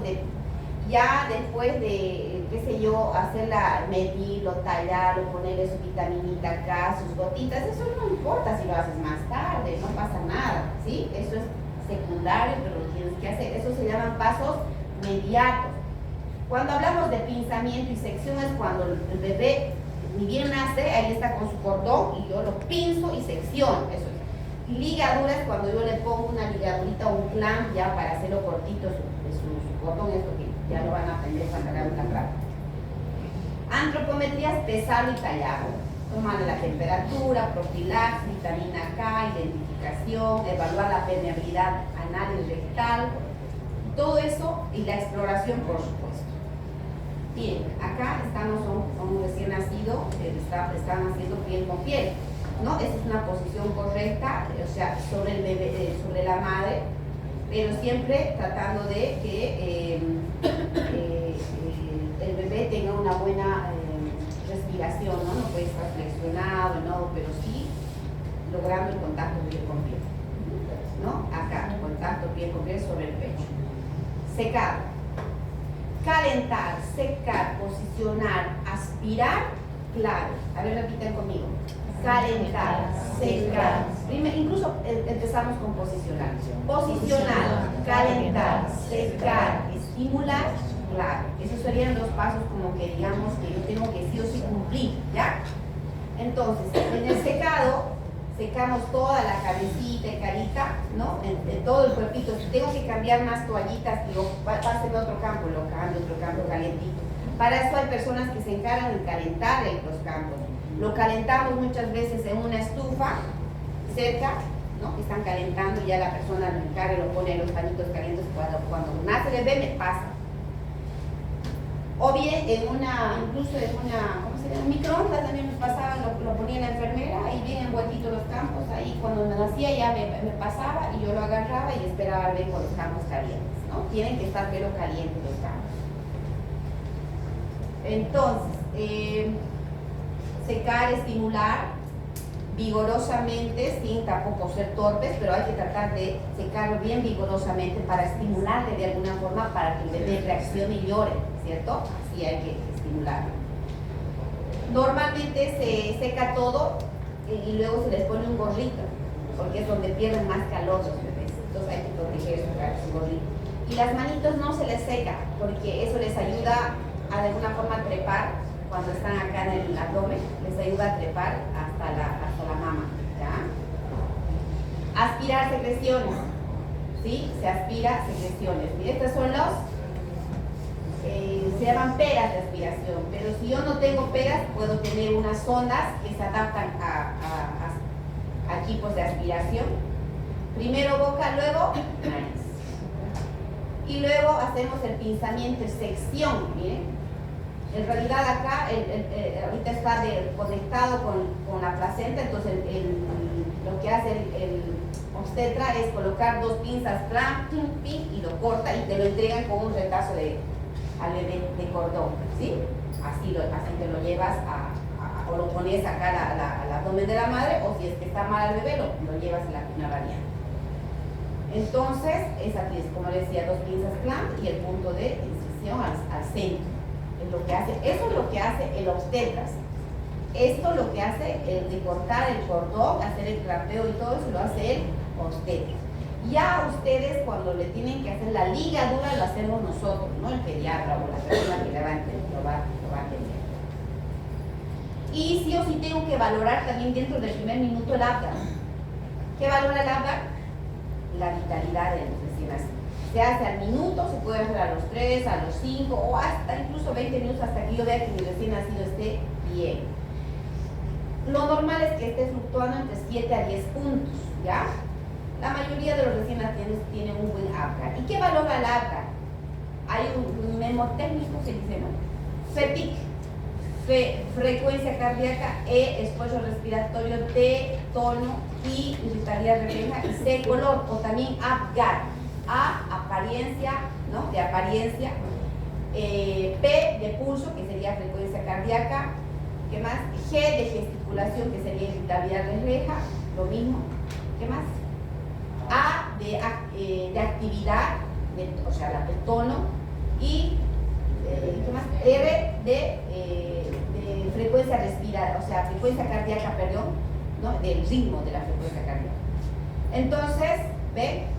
ya después de, qué sé yo, hacerla, medirlo, tallarlo, ponerle su vitaminita acá, sus gotitas, eso no importa si lo haces más tarde, no pasa nada, ¿sí? Eso es secundario, pero lo tienes que hacer. Eso se llaman pasos mediatos. Cuando hablamos de pinzamiento y sección es cuando el bebé ni bien nace, ahí está con su cordón y yo lo pinzo y secciono, eso es. Y ligadura es cuando yo le pongo una ligadurita o un clamp ya para hacerlo cortito su cordón, esto que ya lo van a aprender cuando hagamos la práctica. Antropometría es pesarlo y tallarlo. Tomarle la temperatura, profilaxis, vitamina K, identificación, evaluar la permeabilidad anal y rectal, todo eso y la exploración, por supuesto. Bien, acá estamos un recién nacido, están haciendo piel con piel, ¿no? Esa es una posición correcta, o sea, sobre el bebé, sobre la madre, pero siempre tratando de que el bebé tenga una buena respiración, ¿no? No puede estar flexionado, no, pero sí logrando el contacto piel con piel. ¿no? Acá, contacto piel con piel sobre el pecho. Secado. Calentar, secar, posicionar, aspirar, claro. A ver, repitan conmigo. Calentar, secar. Incluso empezamos con posicionar. Posicionar, calentar, secar, estimular, claro. Esos serían los pasos como que digamos que yo tengo que sí o sí cumplir, ¿ya? Entonces, en el secado, secamos toda la cabecita y carita, ¿no? En todo el cuerpito. Si tengo que cambiar más toallitas, digo, páseme a otro campo, lo cambio, otro campo calientito. Para eso hay personas que se encargan de calentar los campos. Lo calentamos muchas veces en una estufa cerca, ¿no? Que están calentando y ya la persona lo encarga y lo pone en los pañitos calientes cuando nace el bebé me pasa. O bien incluso en una, ¿cómo se llama? Microondas también me pasaba, lo ponía la enfermera y bien envueltito los campos, ahí cuando me nacía ya me pasaba y yo lo agarraba y esperaba ver con los campos calientes, ¿no? Tienen que estar pero calientes los campos. Entonces, secar, estimular vigorosamente, sin tampoco ser torpes, pero hay que tratar de secarlo bien vigorosamente para estimularle de alguna forma para que el bebé reaccione y llore, ¿cierto? Así hay que estimularlo. Normalmente se seca todo y luego se les pone un gorrito, porque es donde pierden más calor los bebés, entonces hay que proteger su gorrito. Y las manitos no se les seca, porque eso les ayuda a de alguna forma trepar. Cuando están acá en el abdomen, les ayuda a trepar hasta la mama, ¿ya? Aspirar secreciones, ¿sí? Se aspira secreciones. Mira, estos son se llaman peras de aspiración, pero si yo no tengo peras, puedo tener unas sondas que se adaptan a equipos de aspiración. Primero boca, luego nariz. Y luego hacemos el pinzamiento, sección, miren. En realidad acá, ahorita está conectado con la placenta, entonces lo que hace el obstetra es colocar dos pinzas, plan, y lo corta y te lo entregan con un retazo al bebé de cordón, ¿sí? Así te lo llevas o lo pones acá al abdomen de la madre, o si es que está mal el bebé, lo llevas en la cuna variante. Entonces, esa es, como les decía, dos pinzas, plan, y el punto de incisión al centro. Eso es lo que hace el obstetra. Esto lo que hace el de cortar el cordón, hacer el crapeo y todo eso lo hace el obstetra. Ya ustedes cuando le tienen que hacer la ligadura lo hacemos nosotros, no el pediatra o la persona que lo va a atender. Y sí o sí tengo que valorar también dentro del primer minuto el abdomen. ¿Qué valora el abdomen? La vitalidad del recién nacido. Se hace al minuto, se puede hacer a los 3, a los 5 o hasta incluso 20 minutos hasta que yo vea que mi recién nacido esté bien. Lo normal es que esté fluctuando entre 7 a 10 puntos, ¿ya? La mayoría de los recién nacidos tienen un buen ABGAR. ¿Y qué valora el ABGAR? Hay un mnemotécnico, se dice, ¿no? FETIC, frecuencia cardíaca, esfuerzo respiratorio, T, tono, I, irritabilidad refleja, y C, color, o también ABGAR. A, apariencia, ¿no? De apariencia. P, de pulso, que sería frecuencia cardíaca. ¿Qué más? G, de gesticulación, que sería irritabilidad refleja. Lo mismo. ¿Qué más? A, de actividad, o sea, el tono. Y, ¿qué más? R, de frecuencia respirada, o sea, frecuencia cardíaca, perdón, ¿no? Del ritmo de la frecuencia cardíaca. Entonces, ¿ven?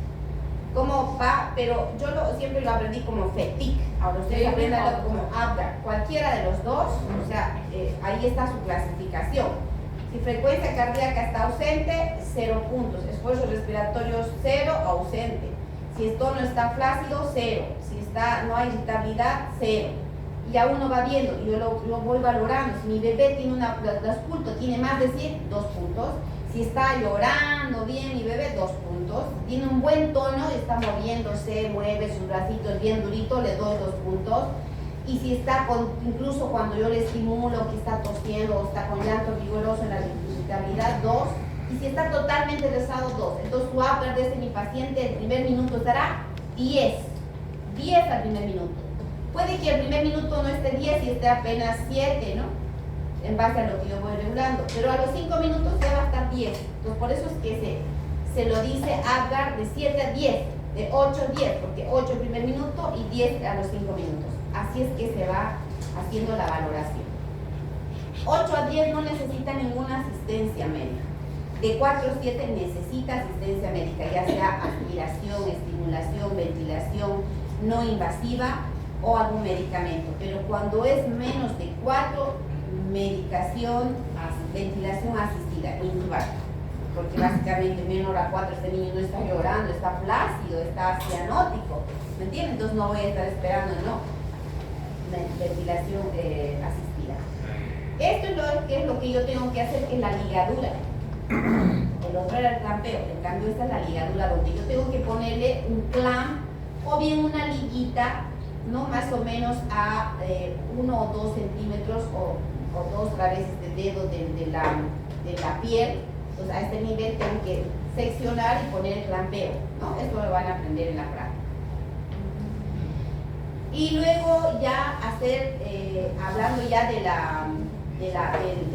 ¿Cómo va? Pero yo siempre lo aprendí como FETIC. Ahora ustedes aprendanlo como ABGAR. Cualquiera de los dos, o sea, ahí está su clasificación. Si frecuencia cardíaca está ausente, 0 puntos. Esfuerzo respiratorio 0, ausente. Si el tono está flácido, 0. Si no hay irritabilidad, 0. Y ya uno va viendo, y yo lo voy valorando. Si mi bebé tiene los puntos, tiene más de 100, 2 puntos. Si está llorando bien mi bebé, 2 puntos. Tiene un buen tono, está moviéndose, mueve sus bracitos bien durito, le doy 2 puntos. Y si está incluso cuando yo le estimulo, que está tosiendo o está con llanto vigoroso en la irritabilidad, 2. Y si está totalmente rezado, 2. Entonces su ABGAR de mi paciente el primer minuto estará 10. 10 al primer minuto. Puede que el primer minuto no esté 10 y esté apenas 7, ¿no? En base a lo que yo voy regulando, pero a los 5 minutos ya va a estar 10. Entonces por eso es que se lo dice Apgar de 7 a 10, de 8 a 10, porque 8 el primer minuto y 10 a los 5 minutos. Así es que se va haciendo la valoración. 8 a 10 no necesita ninguna asistencia médica. De 4 a 7 necesita asistencia médica, ya sea aspiración, estimulación, ventilación no invasiva o algún medicamento. Pero cuando es menos de 4, medicación, ventilación asistida, intubar. Porque básicamente menor a 4 este niño no está llorando, está plácido, está cianótico, ¿me entiendes? Entonces no voy a estar esperando, no, ventilación asistida. Esto es lo que yo tengo que hacer, que es la ligadura. El otro era el clampeo, en cambio esta es la ligadura, donde yo tengo que ponerle un clamp o bien una liguita, ¿no? Más o menos a 1 o 2 centímetros o 2 veces de dedo de la piel. Entonces a este nivel tengo que seccionar y poner el clampeo, ¿no? Esto lo van a aprender en la práctica. Y luego ya hacer, hablando ya de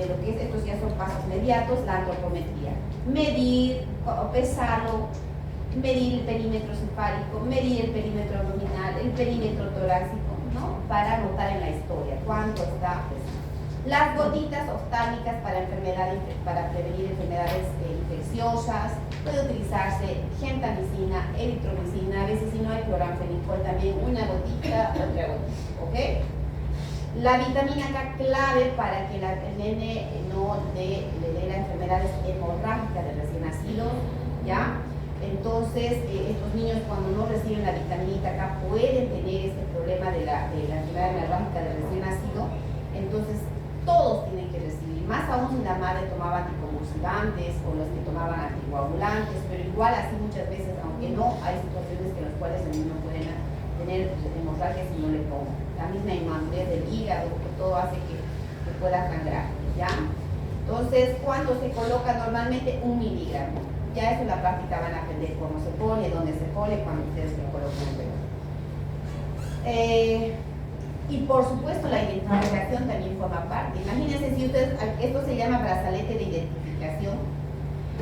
lo que es, estos ya son pasos inmediatos, la antropometría. Medir, pesarlo, medir el perímetro cefálico, medir el perímetro abdominal, el perímetro torácico, ¿no? Para anotar en la historia cuánto está pesando. Las gotitas oftálmicas para prevenir enfermedades infecciosas. Puede utilizarse gentamicina, eritromicina, a veces si no hay cloranfenicol también una gotita, otra gotita, ¿ok? La vitamina K clave para que el nene no le dé las enfermedades hemorrágicas del recién nacido, ¿ya? Entonces, estos niños cuando no reciben la vitamina K pueden tener este problema de la enfermedad hemorrágica del recién nacido. Entonces, todos tienen que recibir, más aún si la madre tomaba anticonvulsivantes o los que tomaban anticoagulantes, pero igual así muchas veces, aunque no, hay situaciones en las cuales el niño puede tener hemorragias si no le pongo. La misma inmadurez del hígado, que todo hace que pueda sangrar, ¿ya? Entonces, ¿cuánto se coloca? Normalmente 1 miligramo. Ya eso en la práctica van a aprender cómo se pone, dónde se pone, cuando ustedes se colocan el reloj. Y por supuesto la identificación también forma parte. Imagínense si ustedes, esto se llama brazalete de identificación.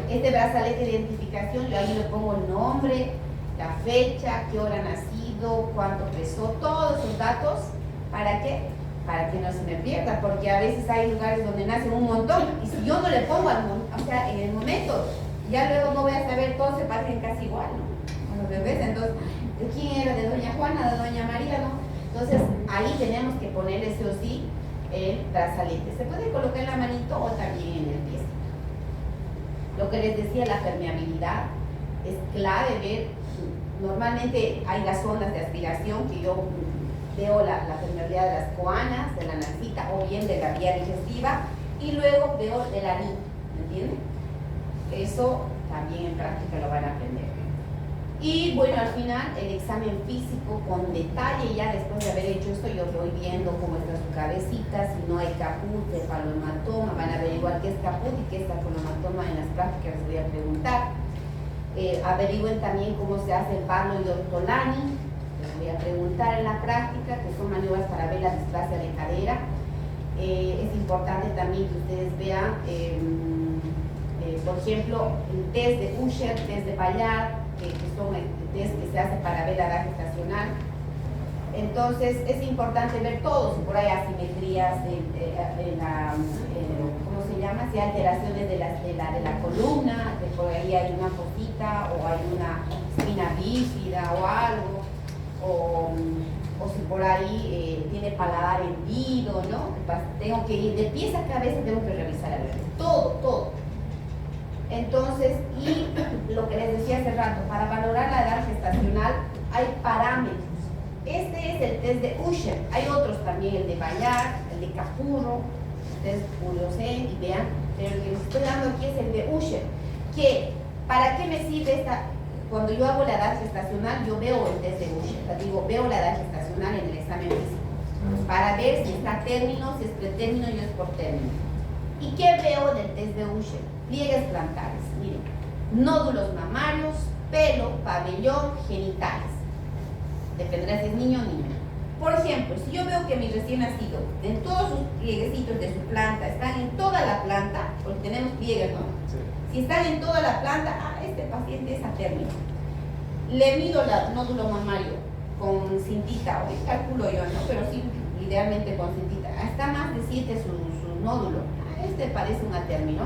Este brazalete de identificación, yo ahí le pongo el nombre, la fecha, qué hora ha nacido, cuánto pesó, todos esos datos. ¿Para qué? Para que no se me pierda, porque a veces hay lugares donde nacen un montón y si yo no le pongo en el momento, ya luego no voy a saber, todos se parecen casi igual, ¿no? A los bebés, entonces, ¿de quién era? ¿De doña Juana? ¿De doña María? ¿No? Entonces, ahí tenemos que ponerle sí o sí el brazalete. Se puede colocar en la manito o también en el pie. Lo que les decía, la permeabilidad, es clave ver. Normalmente hay las ondas de aspiración que yo veo la permeabilidad de las coanas, de la narcita o bien de la vía digestiva y luego veo de la NI, ¿me entienden? Eso también en práctica lo van a aprender. Y bueno, al final el examen físico con detalle, ya después de haber hecho esto yo voy viendo cómo está su cabecita, si no hay caput, cefalohematoma, van a averiguar qué es caput y qué es cefalohematoma en las prácticas, les voy a preguntar. Averigüen también cómo se hace el Barlow y Ortolani, les voy a preguntar en la práctica, que son maniobras para ver la displasia de cadera. Es importante también que ustedes vean, por ejemplo, el test de Usher, test de Bayard, que son test que se hace para ver la edad gestacional. Entonces es importante ver todo, si por ahí asimetrías ¿cómo se llama? Si hay alteraciones de la columna, que por ahí hay una cosita o hay una espina bífida o algo, o si por ahí tiene paladar hendido, ¿no? Tengo que ir de pies a cabeza, tengo que revisar al bebé, todo. Entonces, y lo que les decía hace rato, para valorar la edad gestacional hay parámetros. Este es el test de Usher, hay otros también, el de Bayard, el de Capurro, ustedes curiosen y vean, pero el que les estoy dando aquí es el de Usher, que ¿para qué me sirve esta? Cuando yo hago la edad gestacional, yo veo el test de Usher, veo la edad gestacional en el examen físico, para ver si está a término, si es pretérmino y es por término. ¿Y qué veo del test de Usher? Pliegues plantares, miren, nódulos mamarios, pelo, pabellón, genitales. Dependerá si es niño o niña. Por ejemplo, si yo veo que mi recién nacido, en todos sus plieguecitos de su planta, están en toda la planta, porque tenemos pliegues, ¿no? Sí. Si están en toda la planta, este paciente es a término. Le mido el nódulo mamario con cintita, hoy calculo yo, ¿no? Pero sí, idealmente con cintita. Está más de 7 su nódulo. Este parece un a término.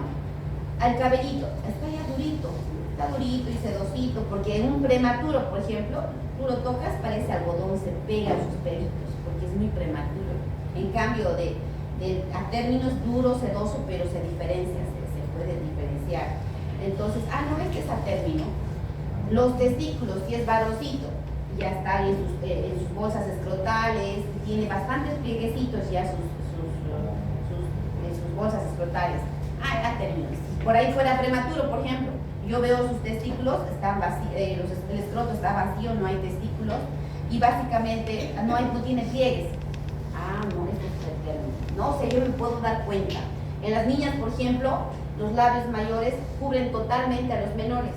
Al cabellito, está ya durito. Está durito y sedosito, porque en un prematuro, por ejemplo, tú lo tocas, parece algodón, se pega a sus pelitos, porque es muy prematuro. En cambio, a términos duro, sedoso, pero se diferencia, se puede diferenciar. Entonces, no, este es a término. Los testículos, si es varoncito, ya están en sus bolsas escrotales, tiene bastantes plieguecitos ya en sus bolsas escrotales. A término. Si por ahí fuera prematuro, por ejemplo, yo veo sus testículos, están vacíos, el escroto está vacío, no hay testículos, y básicamente no tiene pliegues. No, este es el término. No sé, yo me puedo dar cuenta. En las niñas, por ejemplo, los labios mayores cubren totalmente a los menores.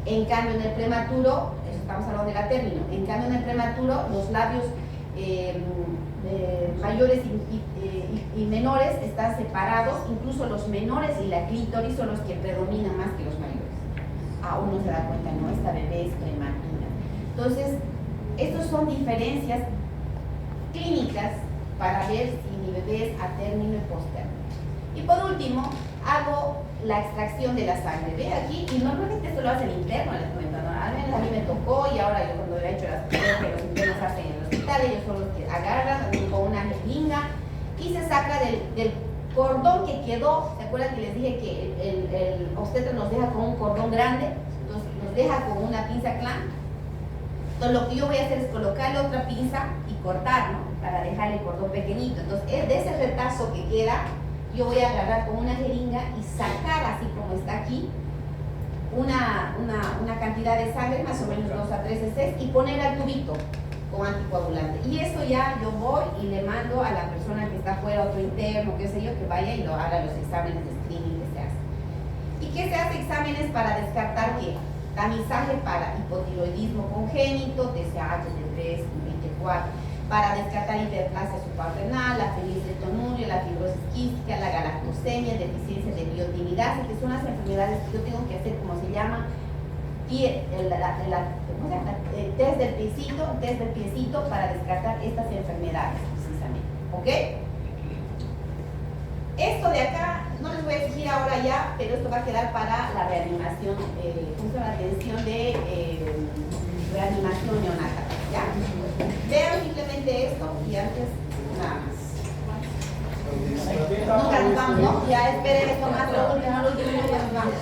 En cambio, en el prematuro, eso estamos hablando del término, en cambio, en el prematuro, los labios mayores y menores están separados, incluso los menores y la clítoris son los que predominan más que los mayores. Uno se da cuenta, no, esta bebé es prematura. Entonces, estos son diferencias clínicas para ver si mi bebé es a término y postérmino. Y por último, hago la extracción de la sangre. Ve aquí, y normalmente esto lo hace el interno, les comento, ¿no? Al menos a mí me tocó, y ahora yo cuando he hecho las cosas que los internos hacen en el hospital, ellos son los que agarran con una jeringa y se saca del cordón que quedó. ¿Se acuerdan que les dije que el obstetra nos deja con un cordón grande? Entonces nos deja con una pinza clan. Entonces lo que yo voy a hacer es colocarle otra pinza y cortar, ¿no? Para dejar el cordón pequeñito. Entonces de ese retazo que queda, yo voy a agarrar con una jeringa y sacar, así como está aquí, una cantidad de sangre, más o menos 2 a 3 cc, y poner al tubito con anticoagulante. Y eso ya yo voy y le mando a la persona que está afuera, otro interno, qué sé yo, que vaya y lo haga los exámenes de screening que se hacen. ¿Y qué se hace? Exámenes para descartar qué? Tamizaje para hipotiroidismo congénito, TSH de 3, 24, para descartar hiperplasia suprarrenal, la fenilcetonuria, la fibrosis quística, la galactosemia, deficiencia de biotinidasa, que son las enfermedades que yo tengo que hacer, como se llama, test del piecito para descartar estas enfermedades, precisamente. ¿Ok? Esto de acá, no les voy a exigir ahora ya, pero esto va a quedar para la reanimación, la atención de reanimación neonatal. ¿Ya? Vean simplemente esto y antes nada más. Nunca nos vamos, ¿no? Ya esperen esto más, lo último, ya nos vamos.